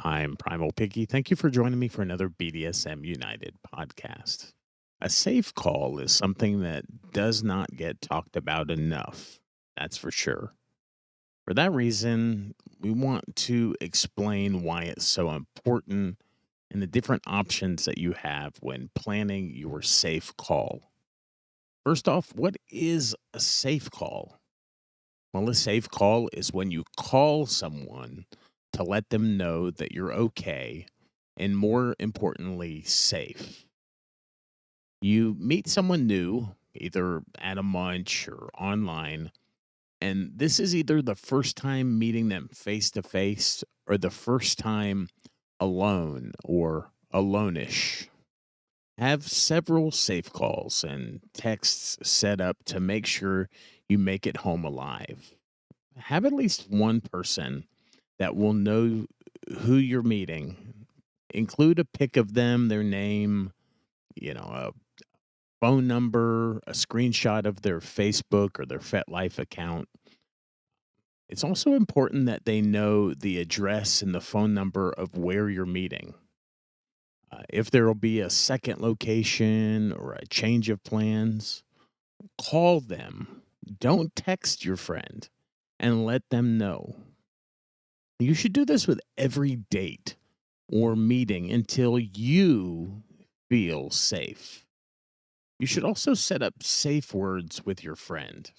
I'm Primal Piggy. Thank you for joining me for another BDSM United podcast. A safe call is something that does not get talked about enough. That's for sure. For that reason, we want to explain why it's so important and the different options that you have when planning your safe call. First off, what is a safe call? Well, a safe call is when you call someone to let them know that you're okay and, more importantly, safe. You meet someone new, either at a munch or online, and this is either the first time meeting them face to face or the first time alone or alone-ish. Have several safe calls and texts set up to make sure you make it home alive. Have at least one person that will know who you're meeting. Include a pic of them, their name, a phone number, a screenshot of their Facebook or their FetLife account. It's also important that they know the address and the phone number of where you're meeting. If there will be a second location or a change of plans, call them. Don't text your friend and let them know. You should do this with every date or meeting until you feel safe. You should also set up safe words with your friend.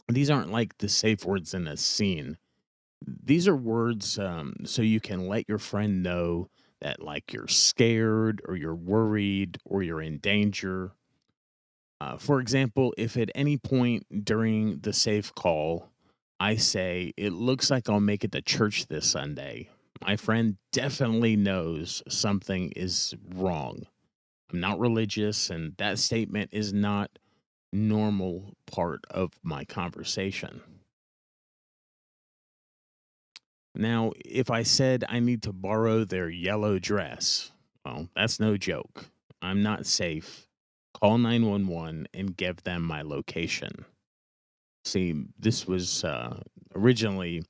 These aren't like the safe words in a scene. These are words so you can let your friend know that, like, you're scared or you're worried or you're in danger. For example, if at any point during the safe call, I say, "It looks like I'll make it to church this Sunday," my friend definitely knows something is wrong. I'm not religious, and that statement is not normal part of my conversation. Now, if I said I need to borrow their yellow dress, well, that's no joke. I'm not safe. Call 911 and give them my location. See, this was originally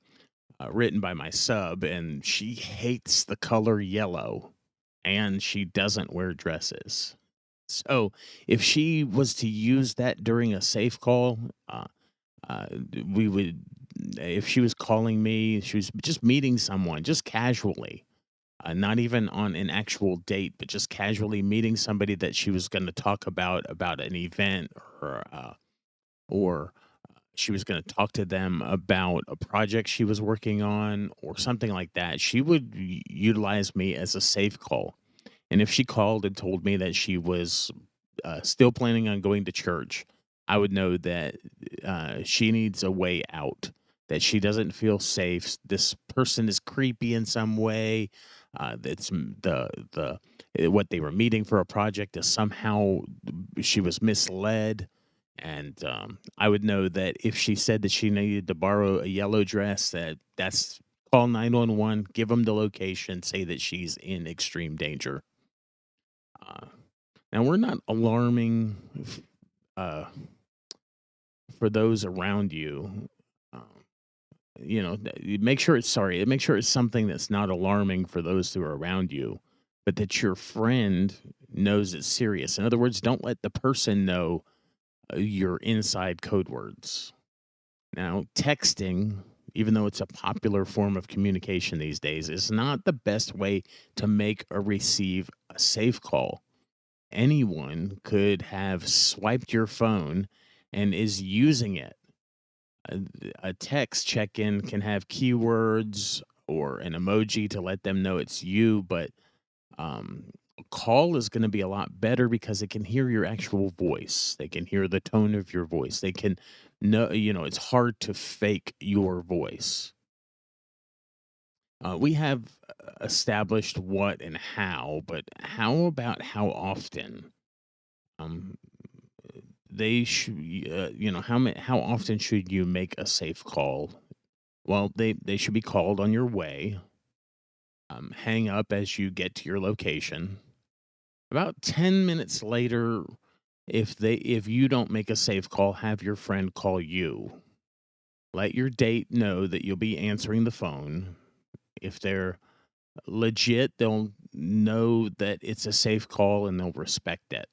written by my sub, and she hates the color yellow and she doesn't wear dresses. So if she was to use that during a safe call, uh, we would, if she was calling me, she was just meeting someone, just casually, not even on an actual date, but just casually meeting somebody that she was going to talk about an event or she was going to talk to them about a project she was working on or something like that. She would utilize me as a safe call. And if she called and told me that she was still planning on going to church, I would know that she needs a way out, that she doesn't feel safe. This person is creepy in some way. That's what they were meeting for a project is somehow she was misled. And I would know that if she said that she needed to borrow a yellow dress, that's call 911, give them the location, say that she's in extreme danger. Uh, Now we're not alarming uh, for those around you. Um, you make sure it's sorry. Make sure it's something that's not alarming for those who are around you, but that your friend knows it's serious. In other words, don't let the person know your inside code words. Now, texting, even though it's a popular form of communication these days, is not the best way to make or receive a safe call. Anyone could have swiped your phone and is using it. A, a text check in can have keywords or an emoji to let them know it's you, but a call is going to be a lot better because it can hear your actual voice. They can hear the tone of your voice. They can know, it's hard to fake your voice. We have established what and how, but how about how often? Um, they should, how often should you make a safe call? Well, they should be called on your way. Hang up as you get to your location. About 10 minutes later, if you don't make a safe call, have your friend call you. Let your date know that you'll be answering the phone. If they're legit, they'll know that it's a safe call and they'll respect it.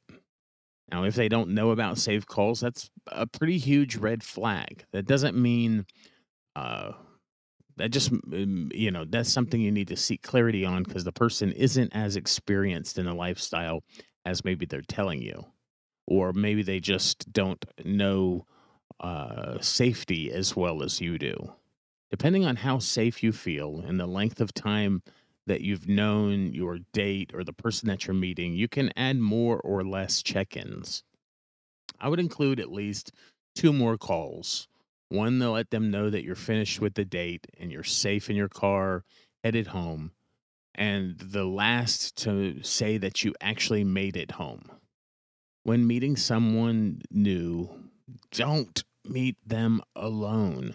Now, if they don't know about safe calls, that's a pretty huge red flag. That doesn't mean uh, that just that's something you need to seek clarity on because the person isn't as experienced in the lifestyle as maybe they're telling you, or maybe they just don't know safety as well as you do. Depending on how safe you feel and the length of time that you've known your date or the person that you're meeting, you can add more or less check ins. I would include at least two more calls. One to let them know that you're finished with the date and you're safe in your car, headed home. And the last to say that you actually made it home. When meeting someone new, don't meet them alone.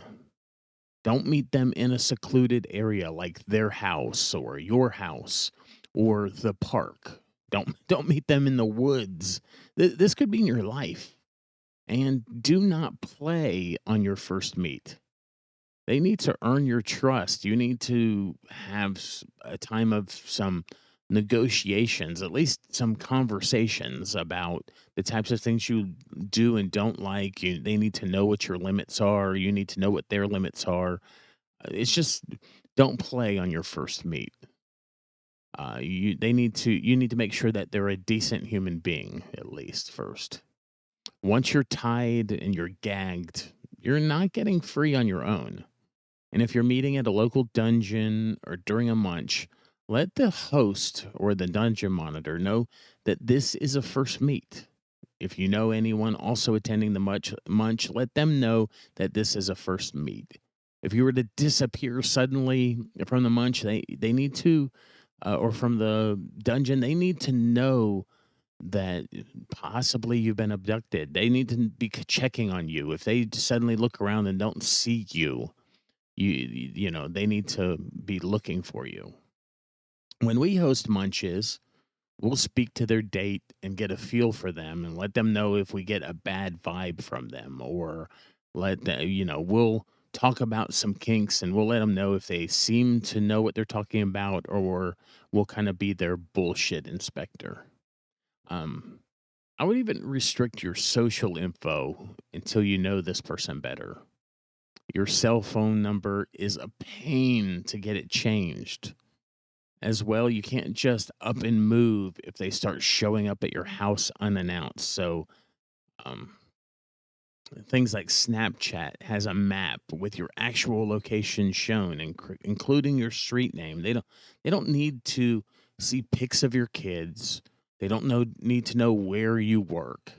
Don't meet them in a secluded area like their house or your house or the park. Don't meet them in the woods. This could mean your life. And do not play on your first meet. They need to earn your trust. You need to have a time of some negotiations, at least some conversations about the types of things you do and don't like. They need to know what your limits are. You need to know what their limits are. It's just don't play on your first meet. You need to make sure that they're a decent human being at least first. Once you're tied and you're gagged, you're not getting free on your own. And if you're meeting at a local dungeon or during a munch, let the host or the dungeon monitor know that this is a first meet. If you know anyone also attending the munch, let them know that this is a first meet. If you were to disappear suddenly from the munch, they need to, or from the dungeon, they need to know that possibly you've been abducted. They need to be checking on you. If they suddenly look around and don't see you, they need to be looking for you. When we host munches, we'll speak to their date and get a feel for them and let them know if we get a bad vibe from them, or we'll talk about some kinks and we'll let them know if they seem to know what they're talking about, or we'll kind of be their bullshit inspector. Um, I would even restrict your social info until you know this person better. Your cell phone number is a pain to get it changed. As well, you can't just up and move if they start showing up at your house unannounced. So, um, things like Snapchat has a map with your actual location shown, including your street name. They don't need to see pics of your kids. They don't need to know where you work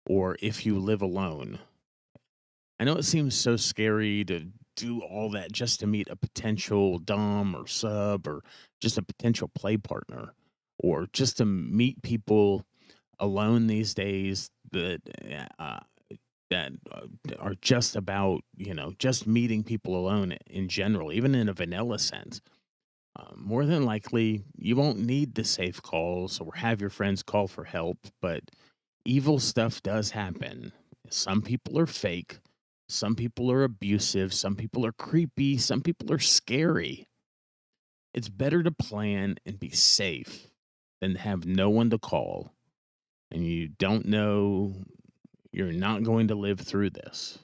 or if you live alone. I know it seems so scary to do all that just to meet a potential dom or sub or just a potential play partner, or just to meet people alone these days that are just about, just meeting people alone in general, even in a vanilla sense. More than likely, you won't need the safe calls or have your friends call for help, but evil stuff does happen. Some people are fake, some people are abusive, some people are creepy, some people are scary. It's better to plan and be safe than to have no one to call and you don't know you're not going to live through this.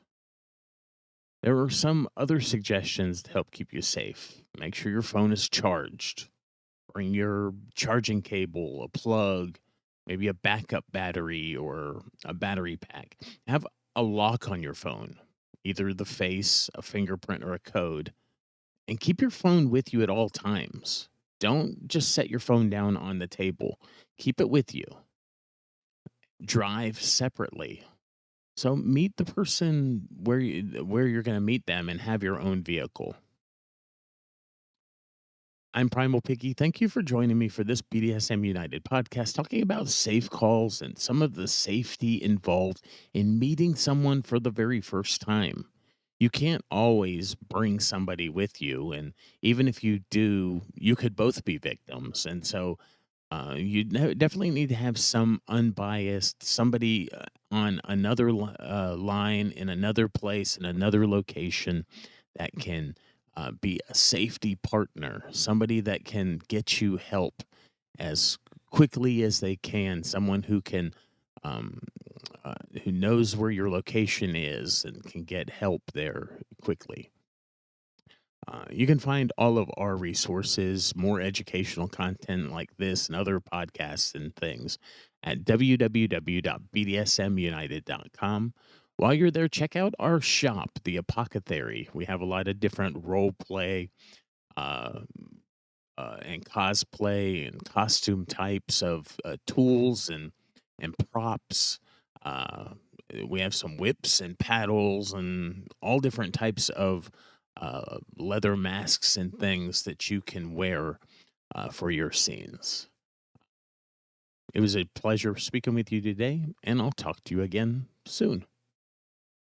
There are some other suggestions to help keep you safe. Make sure your phone is charged. Bring your charging cable, a plug, maybe a backup battery or a battery pack. Have a lock on your phone, either the face, a fingerprint, or a code, and keep your phone with you at all times. Don't just set your phone down on the table. Keep it with you. Drive separately. So meet the person where you're going to meet them and have your own vehicle. I'm Primal Piggy. Thank you for joining me for this BDSM United podcast talking about safe calls and some of the safety involved in meeting someone for the very first time. You can't always bring somebody with you, and even if you do, you could both be victims. And so definitely need to have some unbiased somebody on another line in another place in another location that can be a safety partner, somebody that can get you help as quickly as they can, someone who can um, who knows where your location is and can get help there quickly. You can find all of our resources, more educational content like this and other podcasts and things at www.bdsmunited.com. While you're there, check out our shop, The Apothecary. We have a lot of different role play uh, and cosplay and costume types of tools and props. Uh, we have some whips and paddles and all different types of leather masks and things that you can wear for your scenes. It was a pleasure speaking with you today, and I'll talk to you again soon.